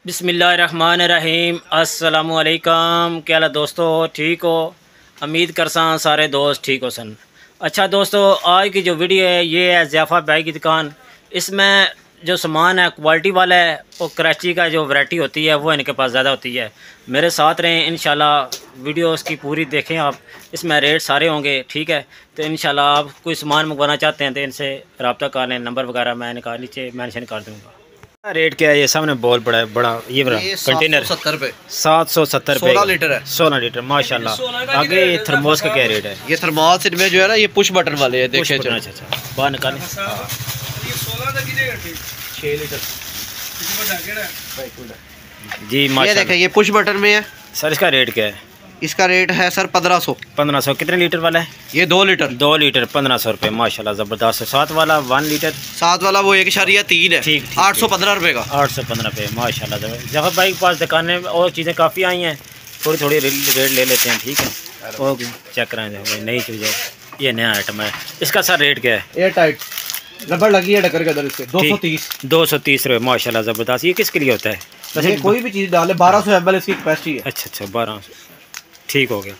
बिस्मिल्लाहिर्रहमानिर्रहीम। अस्सलामुअलैकुम। क्या हाल है दोस्तों, ठीक हो? उम्मीद करसा सारे दोस्त ठीक हो सन। अच्छा दोस्तों, आज की जो वीडियो है ये है ज़ियाफ़ा भाई की दुकान। इसमें जो सामान है क्वालिटी वाला है, वो कराची का जो वैरायटी होती है वो इनके पास ज़्यादा होती है। मेरे साथ रहें इंशाल्लाह, वीडियो उसकी पूरी देखें आप। इसमें रेट सारे होंगे, ठीक है? तो इंशाल्लाह आप कोई सामान मंगवाना चाहते हैं तो इनसे रब्ता कर लें। नंबर वगैरह मैं इनका नीचे मेंशन कर दूँगा। रेट क्या है? ये सामने बॉल पड़ा है बड़ा, ये बड़ा कंटेनर 770 रुपये 16 लीटर है। 16 लीटर माशाल्लाह। आगे ये थर्मोस का क्या रेट है? ये थर्मोस इनमें जो है ना, ये पुश बटन वाले हैं, देखिए। अच्छा बाहर निकालें। 6 लीटर जी ये माशाल्लाह। देखें, ये पुश बटन में है। सर इसका रेट क्या है? इसका रेट है सर 1500। 1500। कितने लीटर वाला है? ये 2 लीटर 2 लीटर 1500 रुपये माशाल्लाह, ज़बरदस्त है। 7 वाला 1 लीटर साथ वाला वो 1.3 है, ठीक 815 रुपये का। 815 रुपये माशाल्लाह। ज़फ़र भाई के पास दुकानें और चीज़ें काफ़ी आई हैं, थोड़ी थोड़ी रेट ले लेते हैं, ठीक है? और चेक कराएँ भाई, नई चीज़ है, ये नया आइटम है। इसका सर रेट क्या है? एयर टाइट रबड़ लगी है डकर के अंदर, इसके 230 रुपये माशाल्लाह, ज़बरदस्त। ये किसके लिए होता है? वैसे कोई भी चीज़ डाले, 1200 ml इसकी कैपेसिटी है। अच्छा 1200, ठीक हो गया।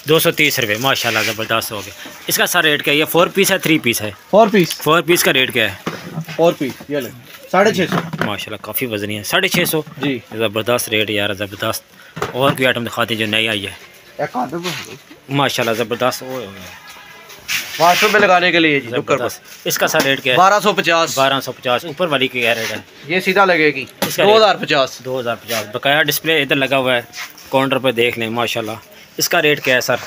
230 रुपये माशाल्लाह, ज़बरदस्त हो गया। इसका सर रेट क्या है? ये 4 पीस है 3 पीस है? 4 पीस का रेट क्या है? 4 पीस ये ले 650 माशाल्लाह, काफ़ी वजनी है। 650 जी, ज़बरदस्त रेट यार, ज़बरदस्त। और कोई आइटम दिखाते हैं जो नई आई है माशाल्लाह, ज़बरदस्त। वो वाशरूम में लगाने के लिए जी, ज़बरदस्त। इसका सर रेट क्या है? 1250। ऊपर वाली की क्या रेट है? ये सीधा लगेगी 2050 बकाया डिस्प्ले इधर लगा हुआ है, काउंटर पर देख लें माशाल्लाह। इसका रेट क्या है सर?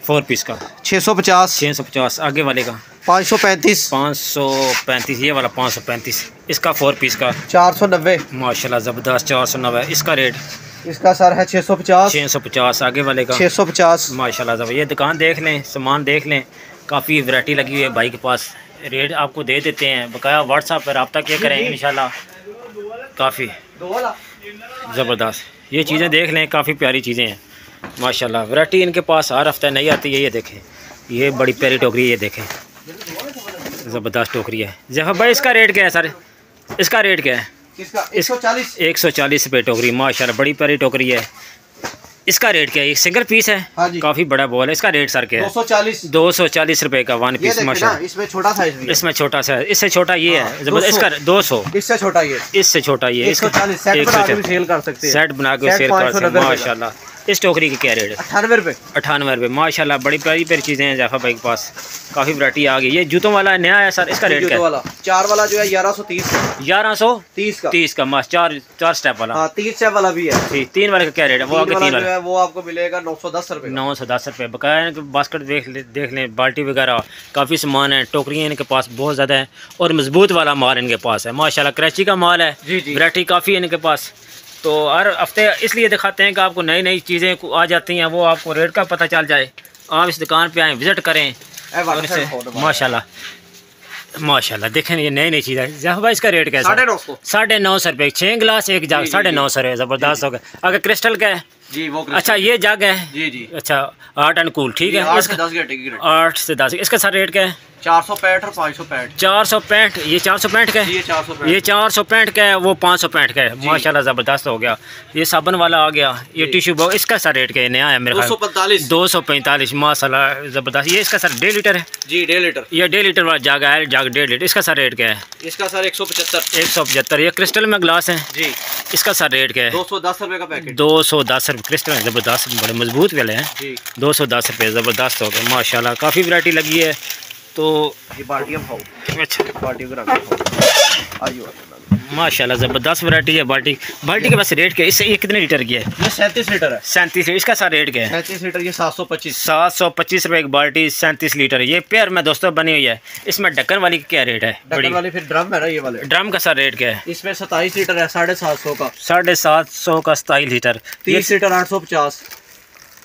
4 पीस का 650। आगे वाले का 535। ये वाला 535। इसका 4 पीस का 490 माशाल्लाह, ज़बरदस्त। 490। इसका रेट? इसका सर है 650। आगे वाले का 650 माशाल्लाह। जब ये दुकान देख लें, सामान देख लें, काफ़ी वैरायटी लगी हुई है भाई के पास। रेट आपको दे देते हैं, बकाया व्हाट्सएप पर रब्ता किया करें इंशाल्लाह। काफ़ी ज़बरदस्त ये चीज़ें देख लें, काफ़ी प्यारी चीज़ें हैं माशाल्लाह। वैरायटी इनके पास हर हफ्ते नई आती है। ये देखें, ये बड़ी प्यारी टोकरी, ये देखें, ज़बरदस्त टोकरी है। ज़फ़र भाई इसका रेट क्या है सर? इसका रेट क्या है? 140 रुपये टोकरी माशाल्लाह, बड़ी प्यारी टोकरी है। इसका रेट क्या है? एक सिंगल पीस है? हाँ जी। काफ़ी बड़ा बॉल है। इसका रेट सर क्या है? 240 रुपये का 1 पीस माशाल्लाह। इसमें छोटा साइज भी है। इसमें छोटा सा है, इससे छोटा ये है ज़बरदस्त। इसका 200, इससे छोटा ये, इससे छोटा ये, 140। सेट बना के भी सेल कर सकते हैं। सेट बना के सेल कर सकते हैं माशाल्लाह। इस टोकरी की क्या रेट है? 98 रुपये। 98 रुपये माशाल्लाह, बड़ी प्यारी प्यारी चीज़ें हैं ज़फ़र भाई के पास। काफ़ी वैरायटी आ गई। ये जूतों वाला नया है सर, इसका रेट क्या है? 4 वाला जो है 1130 1130 का मास 4 स्टेप वाला। हाँ, 3 स्टेप वाला भी है। ठीक, 3 वाले का क्या रेट है? वो आगे 3 वाला है, वो आपको मिलेगा 910 रुपये। 910 रुपये बकाया। बास्केट देख लें, बाल्टी वगैरह काफ़ी सामान है। टोकरियाँ इनके पास बहुत ज़्यादा है और मजबूत वाला माल इनके पास है माशाल्लाह। कराची का माल है, वैरायटी काफ़ी है इनके पास। तो हर हफ्ते इसलिए दिखाते हैं कि आपको नई नई चीज़ें आ जाती हैं, वो आपको रेट का पता चल जाए। आप इस दुकान पे आएँ, विज़िट करें और इसे माशाल्लाह देखें, ये नई नई चीज़ है। ज़फ़र भाई इसका रेट क्या है? 950 रुपये। 6 गिलास एक जग 950 रुपये, ज़बरदस्त हो गया। अगर क्रिस्टल का है जी, वो अच्छा, ये जग है जी। अच्छा, आर्ट एंड कूल, ठीक है। 8 से 10 घंटे 8 से 10। इसका सर रेट क्या है? 465 और 565। 465। ये 465 का है, ये 465 का है, वो 565 का है माशाल्लाह, ज़बरदस्त हो गया। ये साबुन वाला आ गया, ये टिश्यू बॉक्स। इसका सर रेट क्या है? नया है मेरे ख्याल 245 माशाल्लाह, ज़बरदस्त। ये इसका सर 1.5 लीटर है जी, 1.5 लीटर। ये 1.5 लीटर वाला जग है, जग 1.5 लीटर। इसका सर रेट क्या है? इसका सर 175। ये क्रिस्टल में ग्लास है जी। इसका सर रेट क्या है? 210 रुपये का पैकेट। 210 रुपये क्रिस्टल, ज़बरदस्त, बड़े मजबूत वाले हैं जी। 210 रुपये, ज़बरदस्त हो गया माशाल्लाह। काफ़ी वैरायटी लगी है। तो ये बाल्टियाँ खाओ, अच्छा बाल्टियों को रख आइए माशाल्लाह, ज़बरदस्त वैरायटी है। बाल्टी के बस रेट क्या है? इससे ये कितने लीटर की है? ये 37 लीटर है। 37। इसका सर रेट क्या है? 37 लीटर ये 725 रुपये एक बाल्टी, 37 लीटर। ये पेयर में दोस्तों बनी हुई है। इसमें ढक्कन वाली क्या रेट है? ढक्कन वाली फिर ड्रम है ना, ये वाले ड्रम का सर रेट क्या है? इसमें 27 लीटर है, 750 का। 750 का 27 लीटर। 30 लीटर 850।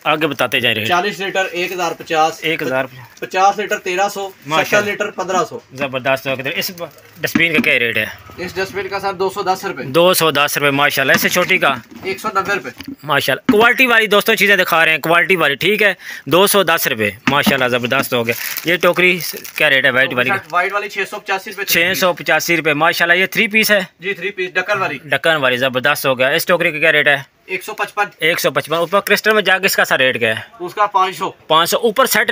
आगे बताते जाए रेट। 40 litre 1050, 1000, 50 litre 1300, 70 litre 1500। ज़बरदस्त हो गया। इस डस्टबिन का क्या रेट है? इस डस्टबिन का सर 210 रुपये। 210 रुपये माशाल्लाह। इससे छोटी का 190 रुपये माशाल्लाह। क्वालिटी वाली दोस्तों चीज़ें दिखा रहे हैं, क्वालिटी वाली, ठीक है। 210 रुपये माशाल्लाह, ज़बरदस्त हो गया। ये टोकरी क्या रेट है वाइट वाली? वाइट वाली 685 रुपये। 685 रुपये माशाल्लाह। ये 3 पीस है जी, 3 पीस ढक्कन वाली। ढक्कन वाली, ज़बरदस्त हो गया। इस टोकरी का क्या रेट है? 155। 155। ऊपर क्रिस्टल में जाके इसका सा रेट क्या है? उसका 500। 500। ऊपर सेट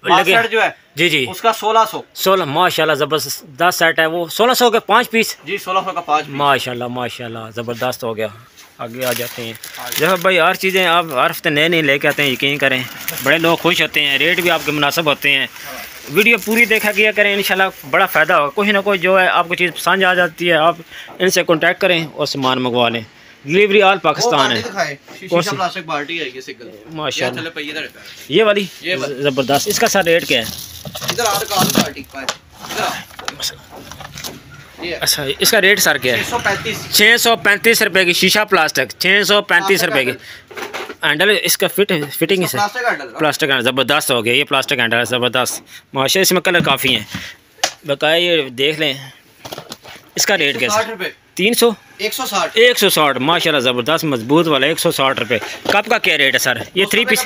लगे जो है जी जी, उसका 1600। 16 माशाल्लाह, ज़बरदस्त सेट है वो। 1600 के 5 पीस जी, 1600 का 5 पीस। माशाल्लाह माशाल्लाह, ज़बरदस्त हो गया। आगे आ जाते हैं। जब भाई हर चीज़ें आप हर हफ्ते नए नए लेके आते हैं, यकीन करें बड़े लोग खुश होते हैं, रेट भी आपके मुनासिब होते हैं। वीडियो पूरी देखा किया करें, इंशाल्लाह बड़ा फ़ायदा होगा। कोई ना कोई जो है आपको चीज़ पसंद आ जाती है, आप इनसे कॉन्टैक्ट करें और सामान मंगवा लें। डिलीवरी ऑल पाकिस्तान है। प्लास्टिक बाल्टी है ये सिंगल माशाल्लाह। ये वाली ज़बरदस्त। इसका सर रेट क्या है? इधर आ बाल्टी अच्छा, इसका रेट सर क्या है? 635 रुपये की शीशा प्लास्टिक, 635 रुपये की। हैंडल इसका फिटिंग से प्लास्टिक हैंडल, ज़बरदस्त हो गया। ये प्लास्टिक हैंडल है, ज़बरदस्त माशाल्लाह। इसमें कलर काफ़ी हैं, बकाया ये देख लें। इसका रेट क्या है? 300 160 माशाल्लाह, ज़बरदस्त मजबूत वाला 160 रुपये। कप का क्या रेट है सर? ये 3 पीस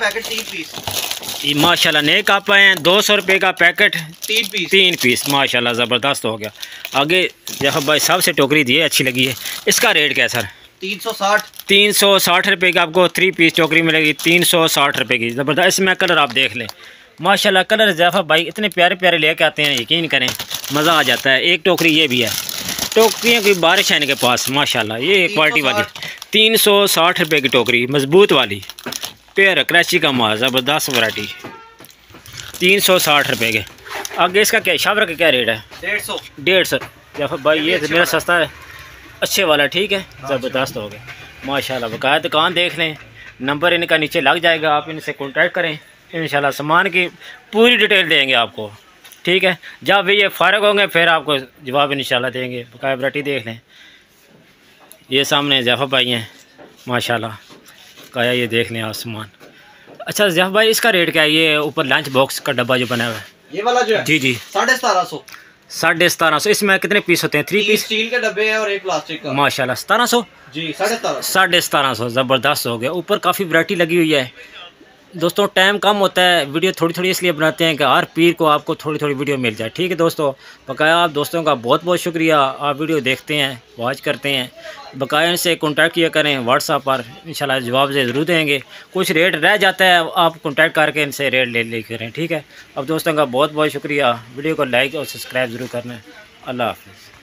माशाल्लाह, नए कप आए हैं। 200 रुपये का पैकेट, 3 पीस माशाल्लाह, ज़बरदस्त हो गया। आगे जहाँ भाई सबसे टोकरी दी है, अच्छी लगी है। इसका रेट क्या है सर? 360 रुपये की आपको 3 पीस टोकरी मिलेगी, 360 रुपये की। ज़बरदस्त। इसमें कलर आप देख लें माशाल्लाह। कलर ज़ैफ़ा भाई इतने प्यारे प्यारे लेके आते हैं, यकीन करें मज़ा आ जाता है। एक टोकरी ये भी है, टोकरियाँ की बारिश है इनके पास माशाल्लाह। ये क्वालिटी वाली 360 रुपये की टोकरी, मजबूत वाली, पेयर क्रैची का माल, ज़बरदस्त वैरायटी, 360 रुपये के। आगे इसका क्या शावर का क्या रेट है? 150 या भाई ये मेरा सस्ता है, अच्छे वाला, ठीक है, ज़बरदस्त हो गया माशाल्लाह। बकाया दुकान देख लें, नंबर इनका नीचे लग जाएगा, आप इनसे कॉन्टैक्ट करें, इंशाल्लाह सामान की पूरी डिटेल देंगे आपको, ठीक है। जब भी ये फ़ारग होंगे फिर आपको जवाब इंशाल्लाह देंगे। बकाया वैरायटी देख लें। ये सामने ज़ैफ़ा भाई हैं माशाल्लाह, काया ये देख लें आप सामान। अच्छा ज़ैफ़ा भाई, इसका रेट क्या है? ये ऊपर लंच बॉक्स का डब्बा जो बना हुआ है, ये वाला जो है जी जी, 1750। 1750। इसमें कितने पीस होते हैं? 3 पीस स्टील के डब्बे है और एक प्लास्टिक का माशाल्लाह। 1700 जी, 1750। 1750, ज़बरदस्त हो गया। ऊपर काफ़ी वैरायटी लगी हुई है। दोस्तों टाइम कम होता है, वीडियो थोड़ी थोड़ी इसलिए बनाते हैं कि हर पीर को आपको थोड़ी थोड़ी वीडियो मिल जाए, ठीक है दोस्तों। बकाया आप दोस्तों का बहुत बहुत शुक्रिया, आप वीडियो देखते हैं, वॉच करते हैं। बकाया इनसे कॉन्टैक्ट किया करें व्हाट्सएप पर, इंशाल्लाह जवाब से ज़रूर देंगे। कुछ रेट रह जाता है, आप कॉन्टैक्ट करके इनसे रेट ले करें, ठीक है। अब दोस्तों का बहुत बहुत शुक्रिया। वीडियो को लाइक और सब्सक्राइब ज़रूर करना है। अल्लाह हाफ़िज़।